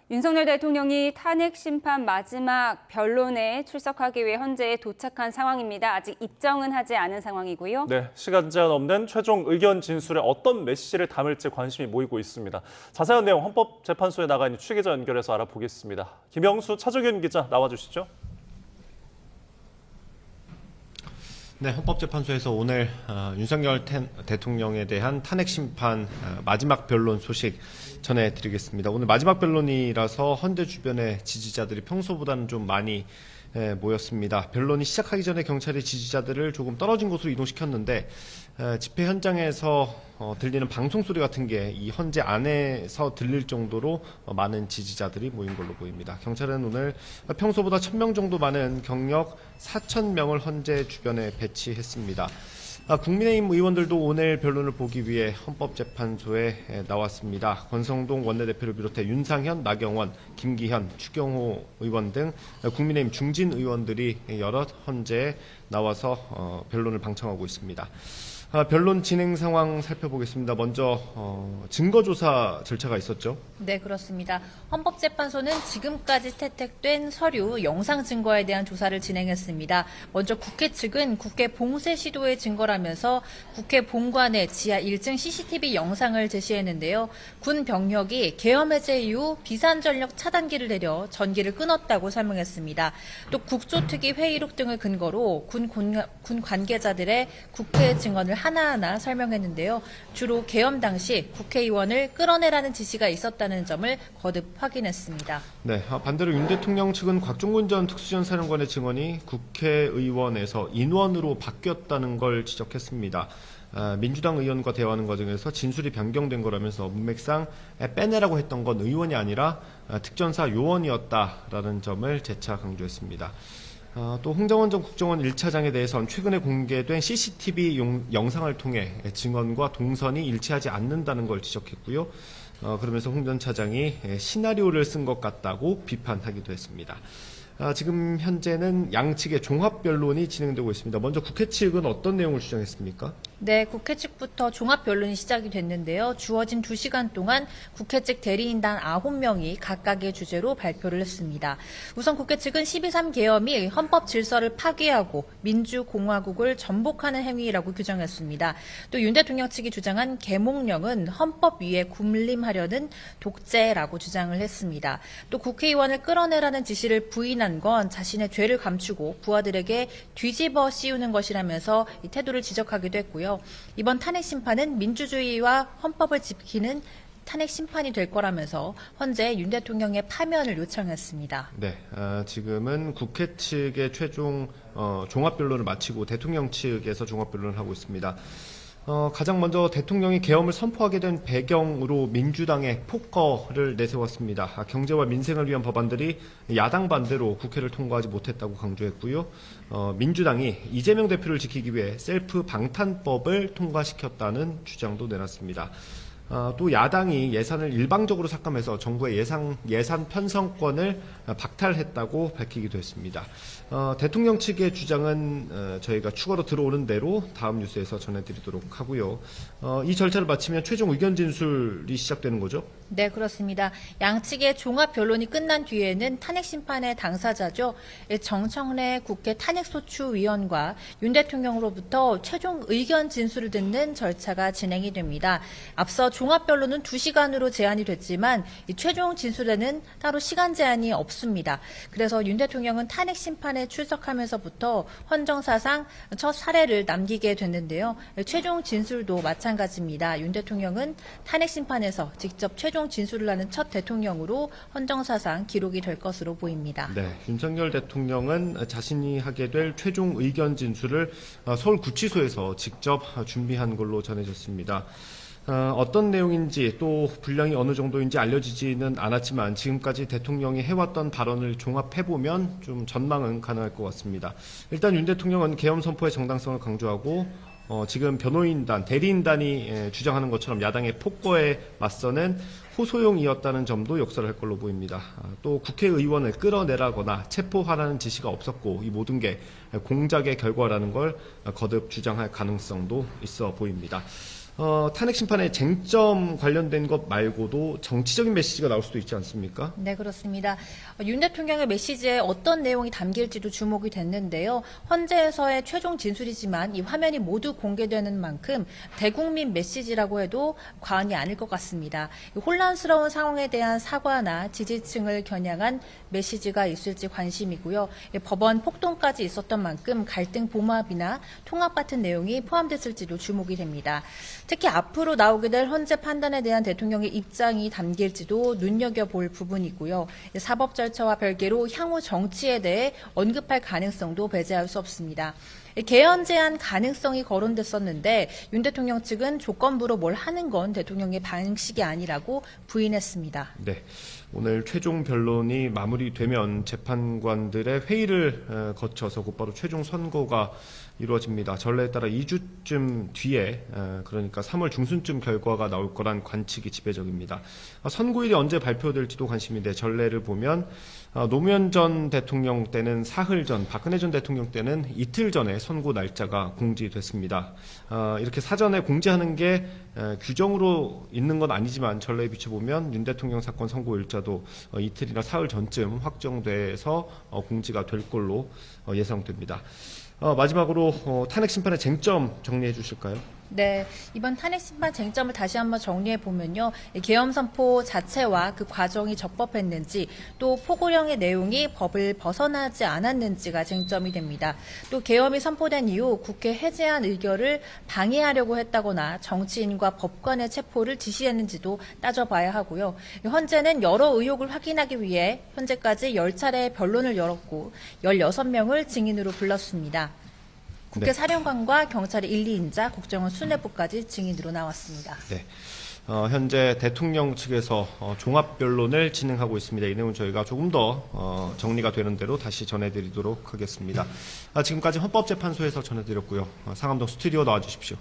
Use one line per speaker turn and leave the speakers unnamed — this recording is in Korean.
윤석열 대통령이 탄핵 심판 마지막 변론에 출석하기 위해 현재 도착한 상황입니다. 아직 입정은 하지 않은 상황이고요.
네, 시간 제한 없는 최종 의견 진술에 어떤 메시지를 담을지 관심이 모이고 있습니다. 자세한 내용 헌법재판소에 나가 있는 취 기자 연결해서 알아보겠습니다. 김영수 차정현 기자 나와주시죠.
네, 헌법재판소에서 오늘 윤석열 대통령에 대한 탄핵 심판 마지막 변론 소식 전해드리겠습니다. 오늘 마지막 변론이라서 헌재 주변의 지지자들이 평소보다는 좀 많이 모였습니다. 변론이 시작하기 전에 경찰이 지지자들을 조금 떨어진 곳으로 이동시켰는데 집회 현장에서 들리는 방송 소리 같은 게 이 헌재 안에서 들릴 정도로 많은 지지자들이 모인 걸로 보입니다. 경찰은 오늘 평소보다 1000명 정도 많은 경력 4000명을 헌재 주변에 배치했습니다. 국민의힘 의원들도 오늘 변론을 보기 위해 헌법재판소에 나왔습니다. 권성동 원내대표를 비롯해 윤상현, 나경원, 김기현, 추경호 의원 등 국민의힘 중진 의원들이 여럿 헌재에 나와서 변론을 방청하고 있습니다. 변론 진행 상황 살펴보겠습니다. 먼저 증거조사 절차가 있었죠?
네, 그렇습니다. 헌법재판소는 지금까지 채택된 서류, 영상 증거에 대한 조사를 진행했습니다. 먼저 국회 측은 국회 봉쇄 시도의 증거라면서 국회 본관의 지하 1층 CCTV 영상을 제시했는데요. 군 병력이 계엄 해제 이후 비산전력 차단기를 내려 전기를 끊었다고 설명했습니다. 또 국조특위 회의록 등을 근거로 군 관계자들의 국회 증언을 하나하나 설명했는데요. 주로 계엄 당시 국회의원을 끌어내라는 지시가 있었다는 점을 거듭 확인했습니다.
네, 반대로 윤 대통령 측은 곽종근 전 특수전 사령관의 증언이 국회의원에서 인원으로 바뀌었다는 걸 지적했습니다. 민주당 의원과 대화하는 과정에서 진술이 변경된 거라면서 문맥상 빼내라고 했던 건 의원이 아니라 특전사 요원이었다라는 점을 재차 강조했습니다. 또 홍정원 전 국정원 1차장에 대해서는 최근에 공개된 CCTV 영상을 통해 증언과 동선이 일치하지 않는다는 걸 지적했고요. 그러면서 홍 전 차장이 시나리오를 쓴 것 같다고 비판하기도 했습니다. 지금 현재는 양측의 종합변론이 진행되고 있습니다. 먼저 국회 측은 어떤 내용을 주장했습니까?
네, 국회 측부터 종합변론이 시작이 됐는데요. 주어진 2시간 동안 국회 측 대리인단 9명이 각각의 주제로 발표를 했습니다. 우선 국회 측은 12.3 계엄이 헌법 질서를 파괴하고 민주공화국을 전복하는 행위라고 규정했습니다. 또 윤 대통령 측이 주장한 계몽령은 헌법 위에 군림하려는 독재라고 주장을 했습니다. 또 국회의원을 끌어내라는 지시를 부인한 건 자신의 죄를 감추고 부하들에게 뒤집어 씌우는 것이라면서 이 태도를 지적하기도 했고요. 이번 탄핵 심판은 민주주의와 헌법을 지키는 탄핵 심판이 될 거라면서 현재 윤 대통령의 파면을 요청했습니다.
네, 지금은 국회 측의 최종 종합변론을 마치고 대통령 측에서 종합변론을 하고 있습니다. 가장 먼저 대통령이 계엄을 선포하게 된 배경으로 민주당의 폭거를 내세웠습니다. 경제와 민생을 위한 법안들이 야당 반대로 국회를 통과하지 못했다고 강조했고요. 민주당이 이재명 대표를 지키기 위해 셀프 방탄법을 통과시켰다는 주장도 내놨습니다. 또 야당이 예산을 일방적으로 삭감해서 정부의 예산 편성권을 박탈했다고 밝히기도 했습니다. 대통령 측의 주장은 저희가 추가로 들어오는 대로 다음 뉴스에서 전해드리도록 하고요. 이 절차를 마치면 최종 의견 진술이 시작되는 거죠?
네, 그렇습니다. 양측의 종합 변론이 끝난 뒤에는 탄핵 심판의 당사자죠. 정청래 국회 탄핵소추위원과 윤 대통령으로부터 최종 의견 진술을 듣는 절차가 진행이 됩니다. 앞서 종합 변론은 2시간으로 제한이 됐지만 이 최종 진술에는 따로 시간 제한이 없습니다. 그래서 윤 대통령은 탄핵 심판에 출석하면서부터 헌정사상 첫 사례를 남기게 됐는데요. 최종 진술도 마찬가지입니다. 윤 대통령은 탄핵 심판에서 직접 최종 진술을 하는 첫 대통령으로 헌정사상 기록이 될 것으로 보입니다.
네, 윤석열 대통령은 자신이 하게 될 최종 의견 진술을 서울구치소에서 직접 준비한 걸로 전해졌습니다. 어떤 내용인지 또 분량이 어느 정도인지 알려지지는 않았지만 지금까지 대통령이 해왔던 발언을 종합해보면 좀 전망은 가능할 것 같습니다. 일단 윤 대통령은 계엄 선포의 정당성을 강조하고 지금 변호인단, 대리인단이 주장하는 것처럼 야당의 폭거에 맞서는 호소용이었다는 점도 역설할 걸로 보입니다. 또 국회의원을 끌어내라거나 체포하라는 지시가 없었고 이 모든 게 공작의 결과라는 걸 거듭 주장할 가능성도 있어 보입니다. 탄핵 심판의 쟁점 관련된 것 말고도 정치적인 메시지가 나올 수도 있지 않습니까?
네, 그렇습니다. 윤 대통령의 메시지에 어떤 내용이 담길지도 주목이 됐는데요. 헌재에서의 최종 진술이지만 이 화면이 모두 공개되는 만큼 대국민 메시지라고 해도 과언이 아닐 것 같습니다. 혼란스러운 상황에 대한 사과나 지지층을 겨냥한 메시지가 있을지 관심이고요. 법원 폭동까지 있었던 만큼 갈등 봉합이나 통합 같은 내용이 포함됐을지도 주목이 됩니다. 특히 앞으로 나오게 될 헌재 판단에 대한 대통령의 입장이 담길지도 눈여겨볼 부분이고요. 사법 절차와 별개로 향후 정치에 대해 언급할 가능성도 배제할 수 없습니다. 개헌 제한 가능성이 거론됐었는데 윤 대통령 측은 조건부로 뭘 하는 건 대통령의 방식이 아니라고 부인했습니다.
네. 오늘 최종 변론이 마무리되면 재판관들의 회의를 거쳐서 곧바로 최종 선고가 이루어집니다. 전례에 따라 2주쯤 뒤에 그러니까 3월 중순쯤 결과가 나올 거란 관측이 지배적입니다. 선고일이 언제 발표될지도 관심인데 전례를 보면 노무현 전 대통령 때는 사흘 전, 박근혜 전 대통령 때는 이틀 전에 선고 날짜가 공지됐습니다. 이렇게 사전에 공지하는 게 규정으로 있는 건 아니지만 전례에 비춰보면 윤 대통령 사건 선고 일자도 이틀이나 사흘 전쯤 확정돼서 공지가 될 걸로 예상됩니다. 마지막으로 탄핵 심판의 쟁점 정리해 주실까요?
네, 이번 탄핵 심판 쟁점을 다시 한번 정리해 보면요. 계엄 선포 자체와 그 과정이 적법했는지, 또 포고령의 내용이 법을 벗어나지 않았는지가 쟁점이 됩니다. 또 계엄이 선포된 이후 국회 해제안 의결을 방해하려고 했다거나 정치인과 법관의 체포를 지시했는지도 따져봐야 하고요. 헌재는 여러 의혹을 확인하기 위해 현재까지 10차례 변론을 열었고 16명을 증인으로 불렀습니다. 국회 사령관과 경찰의 1, 2인자, 국정원 수뇌부까지 증인으로 나왔습니다.
네. 현재 대통령 측에서 종합 변론을 진행하고 있습니다. 이 내용은 저희가 조금 더 정리가 되는 대로 다시 전해드리도록 하겠습니다. 지금까지 헌법재판소에서 전해드렸고요. 상암동 스튜디오 나와주십시오.